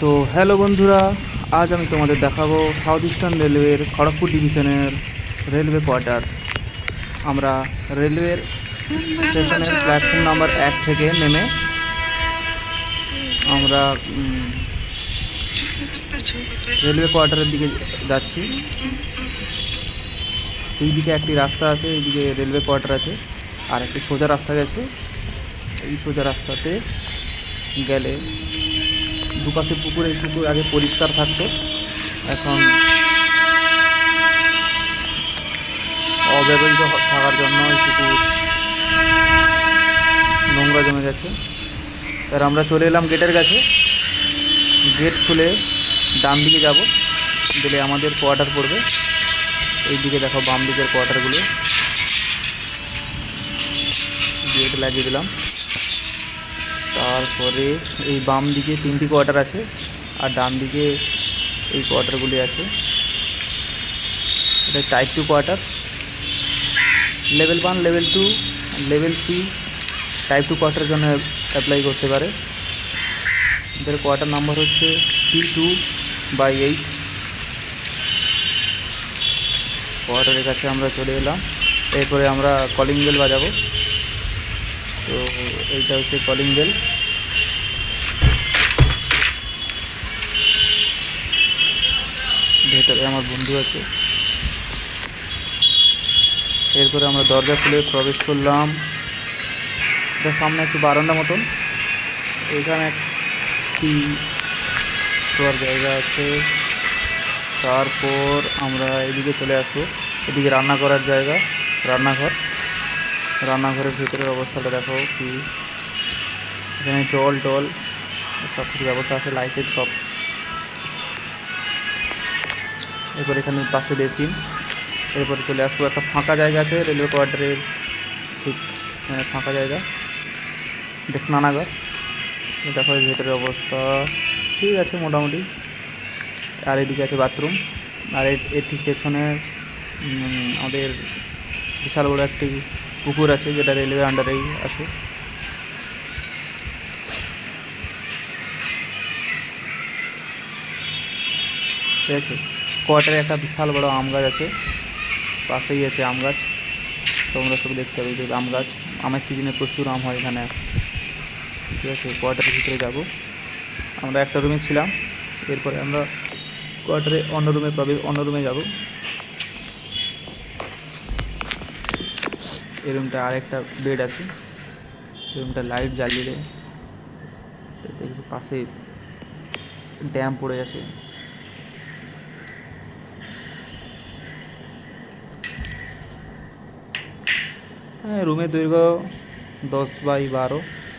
তো হ্যালো বন্ধুরা, আজ আমি তোমাদের দেখাবো সাউথ ইস্টার্ন রেলওয়ের খড়গপুর ডিভিশনের রেলওয়ে কোয়ার্টার। আমরা রেলওয়ের স্টেশনের প্ল্যাটফর্ম নাম্বার 1 থেকে নেমে আমরা রেলওয়ে কোয়ার্টারের দিকে যাচ্ছি। এই দিকে একটি রাস্তা আছে, এইদিকে রেলওয়ে কোয়ার্টার আছে, আর একটি সোজা রাস্তা গেছে। এই সোজা রাস্তাতে গেলে দুপাশে পুকুর, এই পুকুর আগে পরিষ্কার থাকতো, এখন অব্যবহৃত থাকার জন্য এই পুকুর নোংরা জমে গেছে। এবার আমরা চলে এলাম গেটের কাছে। গেট খুলে ডান দিকে যাব, গেলে আমাদের কোয়ার্টার পড়বে। এই দিকে দেখো বাম দিকের কোয়ার্টারগুলো, গেট লাগিয়ে দিলাম। তারপরে এই বাম দিকে 3টি কোয়ার্টার আছে, আর ডান দিকে এই কোয়ার্টারগুলি আছে। এটা type 2 quarter, level 1, level 2, level 3 type 2 কোয়ার্টারের জন্য অ্যাপ্লাই করতে পারে। এদের কোয়ার্টার নাম্বার হচ্ছে T2/8। কোয়ার্টারের কাছে আমরা চলে এলাম। এরপরে আমরা কলিং বেল বাজাবো। তো এইটা হচ্ছে কলিং বেল। ভেতরে আমার বন্ধু আছে। এরপরে আমরা দরজা খুলে প্রবেশ করলাম। এটার সামনে একটু বারান্দা মতন, এখানে একটি শোয়ার জায়গা আছে। তারপর আমরা এদিকে চলে আসবো, এদিকে রান্না করার জায়গা, রান্নাঘর। রান্নাঘরের ভিতরের অবস্থাটা দেখো কি, এখানে জল টল সব কিছু ব্যবস্থা আছে, লাইটের সব। এরপর এখানে পাশে বেসিন। এরপরে চলে আসবো, একটা ফাঁকা জায়গা আছে রেলওয়ে কোয়ার্টারের ঠিক মানে ফাঁকা জায়গা, এটা স্নানাগার। দেখো এর ভেতরের অবস্থা ঠিক আছে মোটামুটি। আর এদিকে আছে বাথরুম। আর এর ঠিক পেছনে আমাদের বিশাল বড় একটি পুকুর আছে, যেটা রেলওয়ে আন্ডারেই আছে। ঠিক আছে, কোয়ার্টারে একটা বিশাল বড় আম গাছ আছে, পাশেই আছে আম গাছ। তোমরা সব দেখতে পাবে যে আম গাছ, আমের সিজনে প্রচুর আম হয় এখানে। ঠিক আছে, কোয়ার্টারের ভিতরে যাব। আমরা একটা রুমে ছিলাম, এরপরে আমরা কোয়ার্টারে অন্য রুমে যাব। এই রুমটা আরেকটা বেড আছে, এই রুমটা লাইট জ্বালিয়ে দেখছি পাশে ড্যাম পড়ে আছে। হ্যাঁ, রুমের দৈর্ঘ্য 10x12।